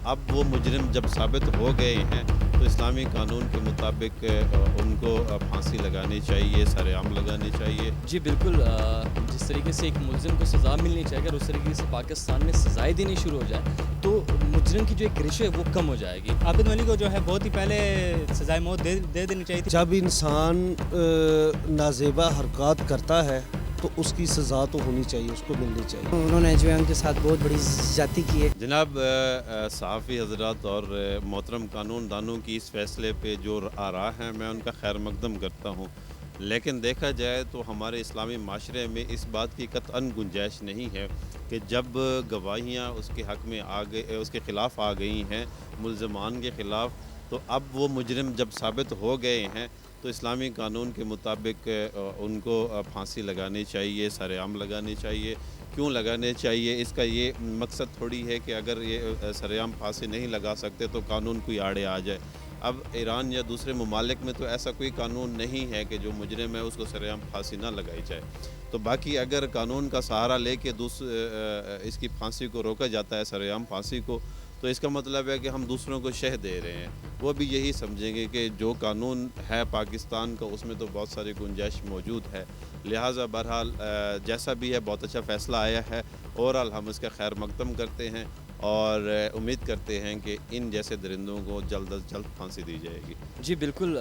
اب وہ مجرم جب ثابت ہو گئے ہیں تو اسلامی قانون کے مطابق ان کو پھانسی لگانی چاہیے، سرعام لگانی چاہیے۔ جی بالکل، جس طریقے سے ایک ملزم کو سزا ملنی چاہیے، اگر اس طریقے سے پاکستان میں سزائیں دینی شروع ہو جائے تو مجرم کی جو ایک ریشو ہے وہ کم ہو جائے گی۔ عابد ملک کو جو ہے بہت ہی پہلے سزائے موت دے دینی چاہیے تھی۔ جب انسان نازیبا حرکات کرتا ہے تو اس کی سزا تو ہونی چاہیے، اس کو ملنی چاہیے۔ انہوں نے جو ہے ان کے ساتھ بہت بڑی زیادتی کی ہے۔ جناب صحافی حضرات اور محترم قانون دانوں کی اس فیصلے پہ جو آراء ہیں میں ان کا خیر مقدم کرتا ہوں، لیکن دیکھا جائے تو ہمارے اسلامی معاشرے میں اس بات کی قطعاً گنجائش نہیں ہے کہ جب گواہیاں اس کے حق میں اس کے خلاف آ گئی ہیں، ملزمان کے خلاف، تو اب وہ مجرم جب ثابت ہو گئے ہیں تو اسلامی قانون کے مطابق ان کو پھانسی لگانی چاہیے، سرعام لگانی چاہیے۔ کیوں لگانے چاہیے؟ اس کا یہ مقصد تھوڑی ہے کہ اگر یہ سرعام پھانسی نہیں لگا سکتے تو قانون کوئی آڑے آ جائے۔ اب ایران یا دوسرے ممالک میں تو ایسا کوئی قانون نہیں ہے کہ جو مجرم ہے اس کو سرعام پھانسی نہ لگائی جائے۔ تو باقی اگر قانون کا سہارا لے کے اس کی پھانسی کو روکا جاتا ہے، سرعام پھانسی کو، تو اس کا مطلب ہے کہ ہم دوسروں کو شہ دے رہے ہیں۔ وہ بھی یہی سمجھیں گے کہ جو قانون ہے پاکستان کا اس میں تو بہت ساری گنجائش موجود ہے، لہٰذا بہرحال جیسا بھی ہے بہت اچھا فیصلہ آیا ہے، اوورآل ہم اس کا خیر مقدم کرتے ہیں اور امید کرتے ہیں کہ ان جیسے درندوں کو جلد از جلد پھانسی دی جائے گی۔ جی بالکل،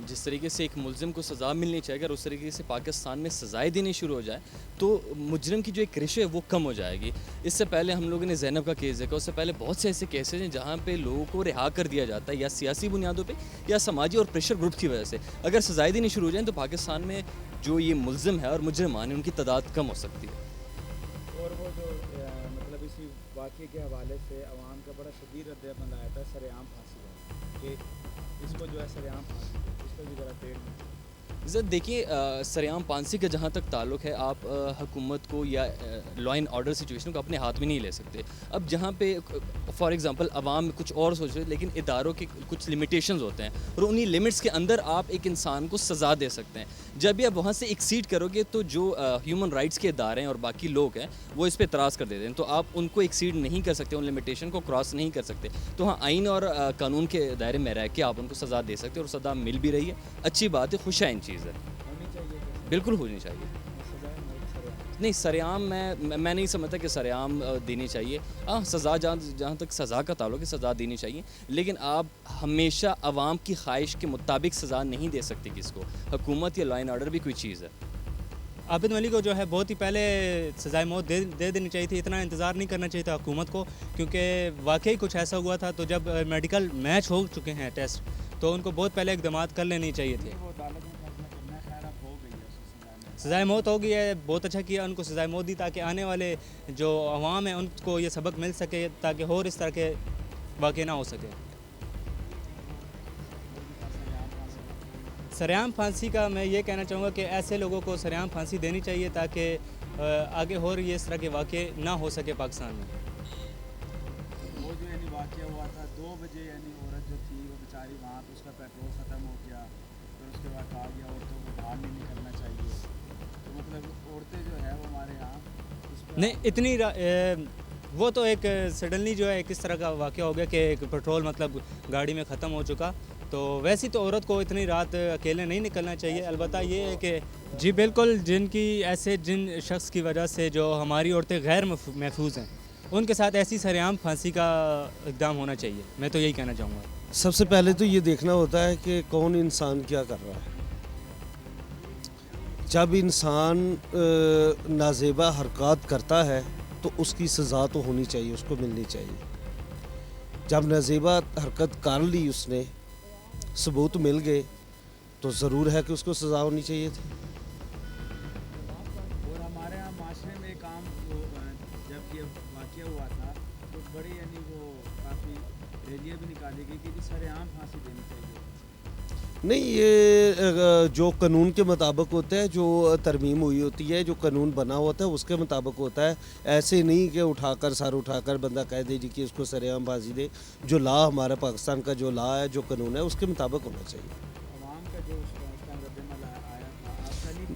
جس طریقے سے ایک ملزم کو سزا ملنی چاہیے، اگر اس طریقے سے پاکستان میں سزائیں دینی شروع ہو جائے تو مجرم کی جو ایک ریشو ہے وہ کم ہو جائے گی۔ اس سے پہلے ہم لوگوں نے زینب کا کیس دیکھا، اس سے پہلے بہت سے ایسے کیسز ہیں جہاں پہ لوگوں کو رہا کر دیا جاتا ہے، یا سیاسی بنیادوں پہ یا سماجی اور پریشر گروپ کی وجہ سے۔ اگر سزائیں دینی شروع ہو جائیں تو پاکستان میں جو یہ ملزم ہے اور مجرمان ہیں ان کی تعداد کم ہو سکتی ہے۔ اور وہ جو مطلب اسی واقعے کے حوالے سے عوام کا بڑا شدید رد عمل آیا تھا سرعام پھانسی کا، کہ اس کو جو ہے سرعام پھانسی دو، اس کو بھی ذرا پیڑ میں دیکھیے، سرعام پھانسی کا جہاں تک تعلق ہے، آپ حکومت کو یا لا اینڈ آرڈر سچویشن کو اپنے ہاتھ میں نہیں لے سکتے۔ اب جہاں پہ فار ایگزامپل عوام کچھ اور سوچ رہے لیکن اداروں کے کچھ لمیٹیشنز ہوتے ہیں اور انہی لمٹس کے اندر آپ ایک انسان کو سزا دے سکتے ہیں۔ جب بھی آپ وہاں سے ایکسیڈ کرو گے تو جو ہیومن رائٹس کے ادارے ہیں اور باقی لوگ ہیں وہ اس پہ اعتراض کر دیتے ہیں، تو آپ ان کو ایکسیڈ نہیں کر سکتے، ان لمیٹیشن کو کراس نہیں کر سکتے۔ تو ہاں، آئین اور قانون کے دائرے میں رہ کے آپ ان کو سزا دے سکتے اور سزا مل بھی رہی ہے، اچھی بات ہے، خوش آئند چیز ہے، ہونی چاہیے، بالکل ہونی چاہیے۔ سزائے موت سرعام۔ نہیں، سرعام میں نہیں سمجھتا کہ سرعام دینی چاہیے۔ ہاں، سزا جہاں تک سزا کا تعلق ہے سزا دینی چاہیے، لیکن آپ ہمیشہ عوام کی خواہش کے مطابق سزا نہیں دے سکتے کس کو۔ حکومت یا لا اینڈ آرڈر بھی کوئی چیز ہے۔ عابد ملک کو جو ہے بہت ہی پہلے سزائے موت دے دینی چاہیے تھی، اتنا انتظار نہیں کرنا چاہیے تھا حکومت کو، کیونکہ واقعی کچھ ایسا ہوا تھا۔ تو جب میڈیکل میچ ہو چکے ہیں ٹیسٹ، تو ان کو بہت پہلے اقدامات کر لینے چاہیے تھے۔ وہ عدالت میں فیصلہ کرنا ہے، خیر اب ہو گئی ہے اس کی سزائے موت۔ سزائے موت ہو گئی ہے، بہت اچھا کیا ان کو سزائے موت دی، تاکہ آنے والے جو عوام ہیں ان کو یہ سبق مل سکے، تاکہ اور اس طرح کے واقع نہ ہو سکے۔ سرعام پھانسی کا میں یہ کہنا چاہوں گا کہ ایسے لوگوں کو سرعام پھانسی دینی چاہیے تاکہ آگے اور یہ اس طرح کے واقع نہ ہو سکے پاکستان میں۔ وہ جو یعنی واقعہ ہوا تھا 2 بجے، یعنی عورت جو تھی وہ بیچاری وہاں پہ اس کا پیٹرول ختم ہو گیا، پھر اس کے بعد کہا گیا عورتوں کو باہر نہیں نکلنا چاہیے، تو مطلب عورتیں جو ہے وہ ہمارے یہاں اس پہ نہیں، اتنی وہ تو ایک سڈنلی جو ہے کس طرح کا واقعہ ہو گیا کہ ایک پیٹرول مطلب گاڑی میں ختم ہو چکا، تو ویسی تو عورت کو اتنی رات اکیلے نہیں نکلنا چاہیے۔ البتہ یہ ہے کہ جی بالکل، جن شخص کی وجہ سے جو ہماری عورتیں غیر محفوظ ہیں ان کے ساتھ ایسی سرعام پھانسی کا اقدام ہونا چاہیے، میں تو یہی کہنا چاہوں گا۔ سب سے پہلے تو یہ دیکھنا ہوتا ہے کہ کون انسان کیا کر رہا ہے۔ جب انسان نازیبا حرکات کرتا ہے تو اس کی سزا تو ہونی چاہیے، اس کو ملنی چاہیے۔ جب نازیبا حرکت کر لی، اس نے ثبوت مل گئے، تو ضرور ہے کہ اس کو سزا ہونی چاہیے تھی۔ اور ہمارے یہاں معاشرے میں ایک عام جب یہ واقعہ ہوا تھا تو بڑی یعنی وہ کافی ریلیاں بھی نکالی گئی کہ سرعام پھانسی دینی چاہیے۔ نہیں، یہ جو قانون کے مطابق ہوتا ہے، جو ترمیم ہوئی ہوتی ہے، جو قانون بنا ہوتا ہے اس کے مطابق ہوتا ہے۔ ایسے نہیں کہ سر اٹھا کر بندہ کہہ دے جی کہ اس کو سرعام پھانسی دے۔ جو لا ہمارا پاکستان کا جو لا ہے، جو قانون ہے، اس کے مطابق ہونا چاہیے۔ عوام کا جو اس کا رد عمل آیا تھا، آپ کا نہیں